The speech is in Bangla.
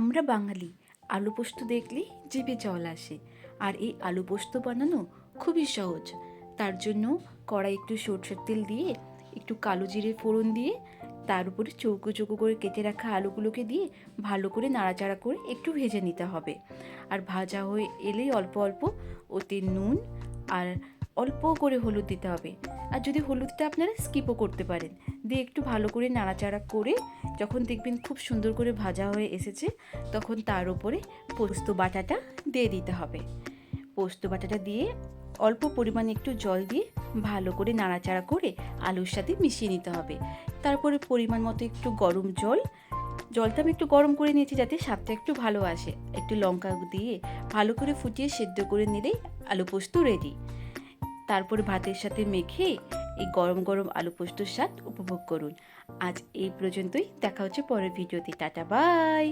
আমরা বাঙালি আলু পোস্ত দেখলেই জিভে জল আসে। আর এই আলু পোস্ত বানানো খুবই সহজ। তার জন্য কড়াই একটু সরষের তেল দিয়ে একটু কালো জিরে ফোড়ন দিয়ে তার উপরে চৌকো চৌকো করে কেটে রাখা আলুগুলোকে দিয়ে ভালো করে নাড়াচাড়া করে একটু ভেজে নিতে হবে। আর ভাজা হয়ে এলেই অল্প অল্প ওতে নুন আর অল্প করে হলুদ দিতে হবে। আর যদি হলুদটা আপনারা স্কিপও করতে পারেন, দিয়ে একটু ভালো করে নাড়াচাড়া করে যখন দেখবেন খুব সুন্দর করে ভাজা হয়ে এসেছে, তখন তার উপরে পোস্ত বাটাটা দিয়ে দিতে হবে। পোস্ত বাটাটা দিয়ে অল্প পরিমাণে একটু জল দিয়ে ভালো করে নাড়াচাড়া করে আলুর সাথে মিশিয়ে নিতে হবে। তারপরে পরিমাণ মতো একটু গরম জলটা আমি একটু গরম করে নিয়েছি যাতে স্বাদটা একটু ভালো আসে। একটু লঙ্কা দিয়ে ভালো করে ফুটিয়ে সেদ্ধ করে নিলেই আলু পোস্ত রেডি। তারপরে ভাতের সাথে মেখে এই গরম গরম আলু পোস্তর স্বাদ উপভোগ করুন। আজ এই পর্যন্তই, দেখা হচ্ছে পরের ভিডিওতে। Tata, by.